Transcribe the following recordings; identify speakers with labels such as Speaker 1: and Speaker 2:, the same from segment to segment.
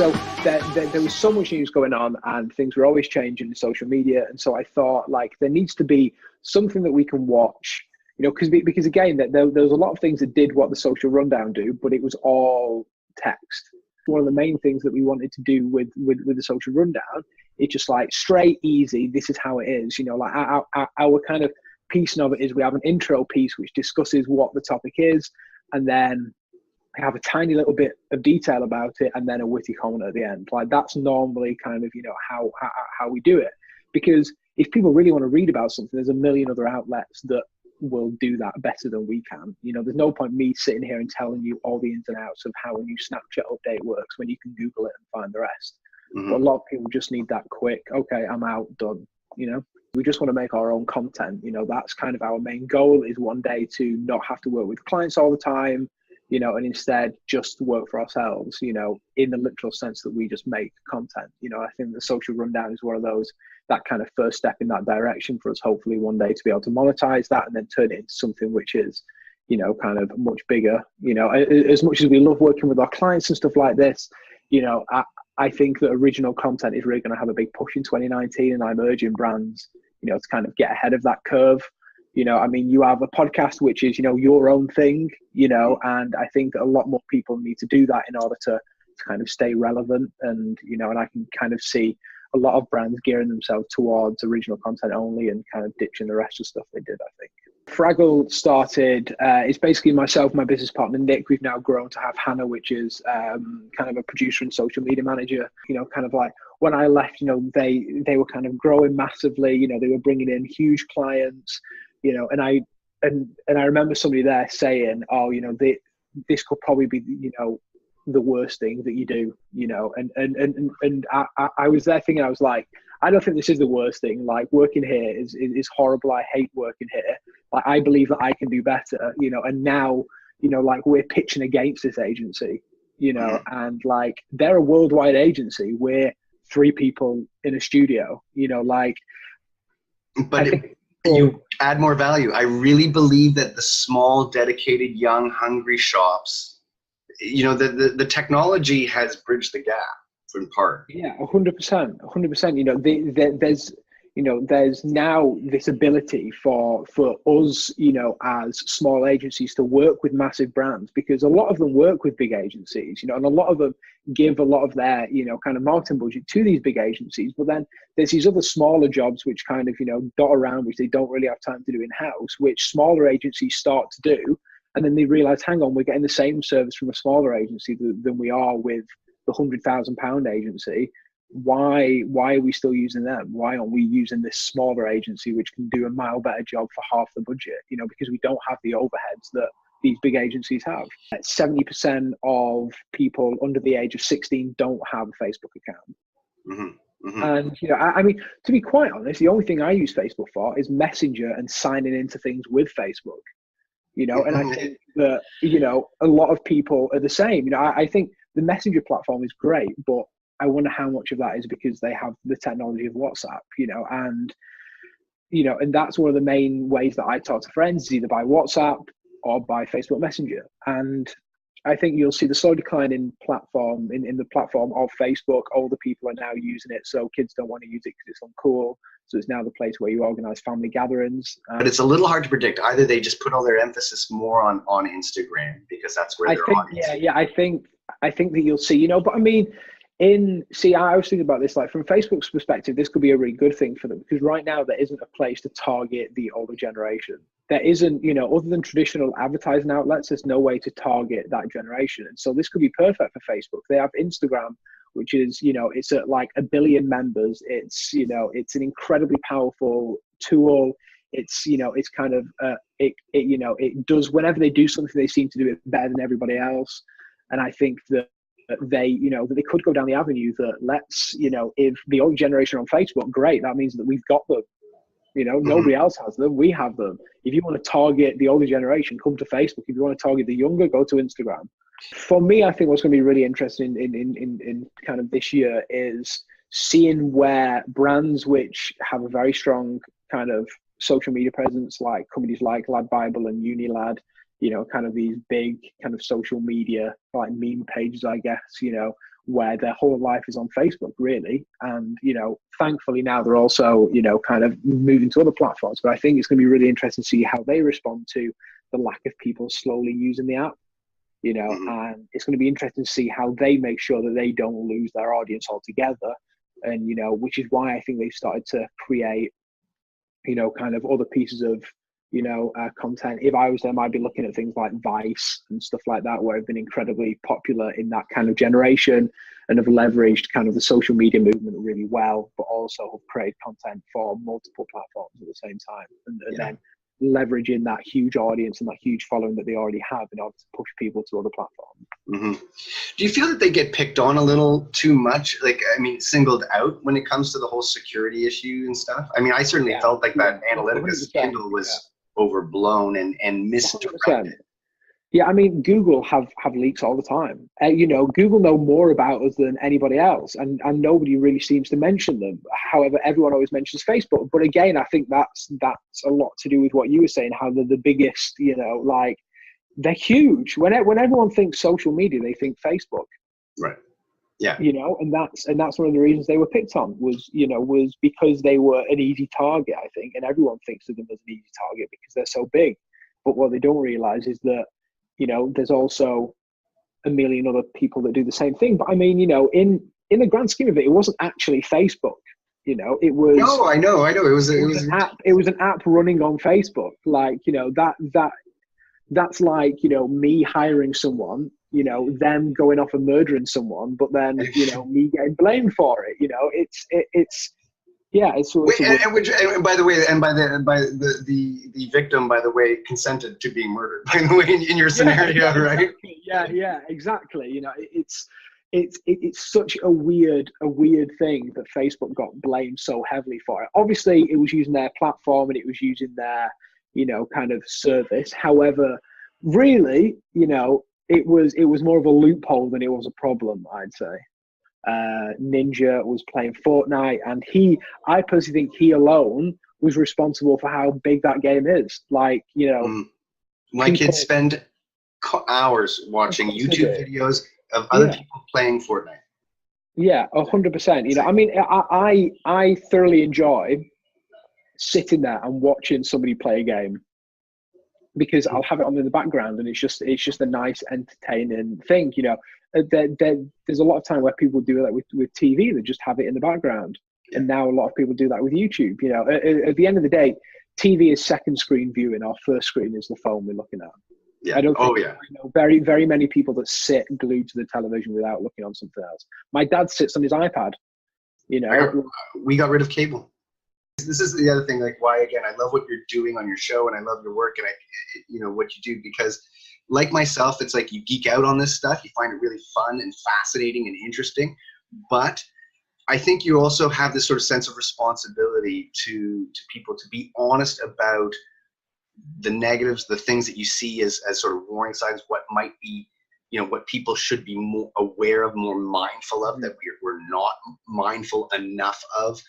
Speaker 1: So there was so much news going on and things were always changing in social media. And so I thought, like, there needs to be something that we can watch, you know, because again, there was a lot of things that did what the social rundown do, but it was all text. One of the main things that we wanted to do with the social rundown, it's just like straight, easy, this is how it is, you know, like our kind of piece of it is we have an intro piece which discusses what the topic is, and then I have a tiny little bit of detail about it, and then a witty comment at the end. Like, that's normally kind of, you know, how we do it. Because if people really want to read about something, there's a million other outlets that will do that better than we can. You know, there's no point me sitting here and telling you all the ins and outs of how a new Snapchat update works when you can Google it and find the rest. But a lot of people just need that quick, okay, I'm out, done, you know? We just want to make our own content. You know, that's kind of our main goal, is one day to not have to work with clients all the time, you know, and instead just work for ourselves, you know, in the literal sense that we just make content. You know, I think the social rundown is one of those, that kind of first step in that direction for us, hopefully one day to be able to monetize that and then turn it into something which is, you know, kind of much bigger. You know, as much as we love working with our clients and stuff like this, you know, I think that original content is really going to have a big push in 2019, and I'm urging brands, you know, to kind of get ahead of that curve. You know, I mean, you have a podcast, which is, you know, your own thing, you know, and I think that a lot more people need to do that in order to kind of stay relevant. And, you know, and I can kind of see a lot of brands gearing themselves towards original content only and kind of ditching the rest of the stuff they did, I think. Fraggell started, it's basically myself, my business partner, Nick. We've now grown to have Hannah, which is kind of a producer and social media manager. You know, kind of like when I left, you know, they were kind of growing massively, you know, they were bringing in huge clients, you know, and I remember somebody there saying, oh, you know, this could probably be, you know, the worst thing that you do, you know, and I was there thinking, I was like, I don't think this is the worst thing. Like, working here is horrible. I hate working here. Like, I believe that I can do better, you know, and now, you know, like, we're pitching against this agency, you know, and like, they're a worldwide agency. We're 3 people in a studio, you know, like,
Speaker 2: but you add more value. I really believe that the small, dedicated, young, hungry shops, you know, the technology has bridged the gap in part.
Speaker 1: Yeah, 100%. You know, there's now this ability for us, you know, as small agencies to work with massive brands, because a lot of them work with big agencies, you know, and a lot of them give a lot of their, you know, kind of marketing budget to these big agencies. But then there's these other smaller jobs which kind of, you know, dot around, which they don't really have time to do in-house, which smaller agencies start to do. And then they realize, hang on, we're getting the same service from a smaller agency than we are with the £100,000 agency. Why are we still using them? Why aren't we using this smaller agency which can do a mile better job for half the budget? You know, because we don't have the overheads that these big agencies have. 70% of people under the age of 16 don't have a Facebook account. And, you know, I mean, to be quite honest, the only thing I use Facebook for is Messenger and signing into things with Facebook. You know, and I think that, you know, a lot of people are the same. You know, I think the Messenger platform is great, but I wonder how much of that is because they have the technology of WhatsApp, you know, and that's one of the main ways that I talk to friends, is either by WhatsApp or by Facebook Messenger. And I think you'll see the slow decline in the platform of Facebook. Older people are now using it, so kids don't want to use it because it's uncool. So it's now the place where you organize family gatherings.
Speaker 2: But it's a little hard to predict. Either they just put all their emphasis more on Instagram because that's where their audience is.
Speaker 1: Yeah, I think that you'll see, you know, but I mean, I was thinking about this, like, from Facebook's perspective, this could be a really good thing for them, because right now there isn't a place to target the older generation. There isn't, you know, other than traditional advertising outlets, there's no way to target that generation. And so this could be perfect for Facebook. They have Instagram, which is, you know, it's at like 1 billion members. It's, you know, it's an incredibly powerful tool. It's, you know, it's kind of, you know, it does, whenever they do something, they seem to do it better than everybody else. And I think that they, you know, that they could go down the avenue that, let's, you know, if the old generation on Facebook, great, that means that we've got them. You know, nobody else has them, we have them. If you want to target the older generation, come to Facebook. If you want to target the younger, go to Instagram. For me, I think what's going to be really interesting in kind of this year is seeing where brands which have a very strong kind of social media presence, like companies like Lad Bible and Unilad, you know, kind of these big kind of social media, like meme pages, I guess, you know, where their whole life is on Facebook, really. And, you know, thankfully now they're also, you know, kind of moving to other platforms. But I think it's going to be really interesting to see how they respond to the lack of people slowly using the app, you know, and it's going to be interesting to see how they make sure that they don't lose their audience altogether. And, you know, which is why I think they've started to create, you know, kind of other pieces of, you know, content. If I was them, I'd be looking at things like Vice and stuff like that, where have been incredibly popular in that kind of generation and have leveraged kind of the social media movement really well, but also have created content for multiple platforms at the same time. And then leveraging that huge audience and that huge following that they already have in order to push people to other platforms.
Speaker 2: Do you feel that they get picked on a little too much? Like, I mean, singled out when it comes to the whole security issue and stuff? I mean, I certainly felt like that Analytica scandal was overblown and misdirected.
Speaker 1: 100%. Yeah, I mean, Google have leaks all the time. You know, Google know more about us than anybody else, and nobody really seems to mention them. However, everyone always mentions Facebook. But again, I think that's a lot to do with what you were saying, how they're the biggest, you know, like, they're huge. When everyone thinks social media, they think Facebook.
Speaker 2: Right. Yeah.
Speaker 1: You know, and that's one of the reasons they were picked on was because they were an easy target, I think, and everyone thinks of them as an easy target because they're so big. But what they don't realize is that, you know, there's also a million other people that do the same thing. But I mean, you know, in the grand scheme of it, it wasn't actually Facebook. You know, it was.
Speaker 2: No, I know. It was
Speaker 1: an app. It was an app running on Facebook. Like, you know, that's like, you know, me hiring someone, you know, them going off and murdering someone, but then, you know, me getting blamed for it. You know, it's. Yeah, it's.
Speaker 2: And by the way, the victim, by the way, consented to being murdered. By the way, in your scenario, right?
Speaker 1: Yeah, exactly. You know, it's such a weird thing that Facebook got blamed so heavily for it. Obviously, it was using their platform and it was using their, you know, kind of service. However, really, you know, it was more of a loophole than it was a problem, I'd say. Ninja was playing Fortnite, and I personally think he alone was responsible for how big that game is. Like, you know,
Speaker 2: my kids spend hours watching YouTube videos of other people playing Fortnite.
Speaker 1: Yeah, 100%. You know, I mean, I thoroughly enjoy sitting there and watching somebody play a game because I'll have it on in the background, and it's just a nice, entertaining thing. You know, there's a lot of time where people do that with TV. They just have it in the background, and now a lot of people do that with YouTube. You know, at the end of the day, TV is second screen viewing. Our first screen is the phone we're looking at.
Speaker 2: Yeah.
Speaker 1: I don't think I know very, very many people that sit glued to the television without looking on something else. My dad sits on his iPad. You know,
Speaker 2: we got rid of cable. This is the other thing, like, why, again, I love what you're doing on your show, and I love your work, and you know, what you do, because like myself, it's like you geek out on this stuff. You find it really fun and fascinating and interesting, but I think you also have this sort of sense of responsibility to people to be honest about the negatives, the things that you see as sort of warning signs, what might be, you know, what people should be more aware of, more mindful of, that we're not mindful enough of.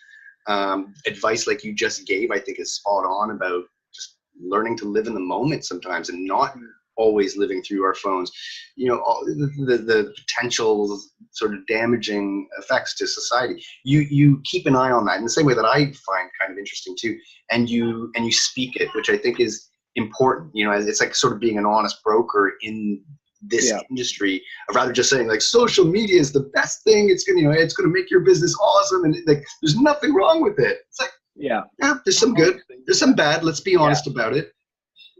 Speaker 2: Advice like you just gave, I think, is spot on about just learning to live in the moment sometimes and not always living through our phones. You know, all the potential sort of damaging effects to society. You keep an eye on that in the same way that I find kind of interesting too, and you speak it, which I think is important. You know, it's like sort of being an honest broker in this industry, rather just saying like social media is the best thing. It's gonna, you know, it's gonna make your business awesome, and like there's nothing wrong with it. It's like there's some good, there's some bad. Let's be honest about it.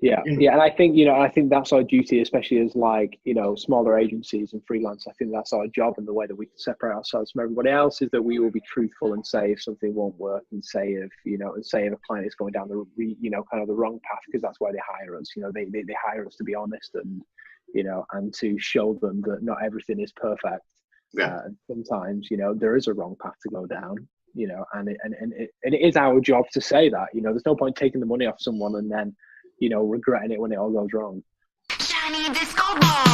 Speaker 1: And I think, you know, I think that's our duty, especially as, like, you know, smaller agencies and freelance. I think that's our job, and the way that we can separate ourselves from everybody else is that we will be truthful and say if something won't work, and say if, you know, and say if a client is going down the, you know, kind of the wrong path, because that's why they hire us. You know, they hire us to be honest, and, you know, and to show them that not everything is perfect. And sometimes, you know, there is a wrong path to go down, you know, and it is our job to say that. You know, there's no point taking the money off someone and then, you know, regretting it when it all goes wrong. Shiny disco ball.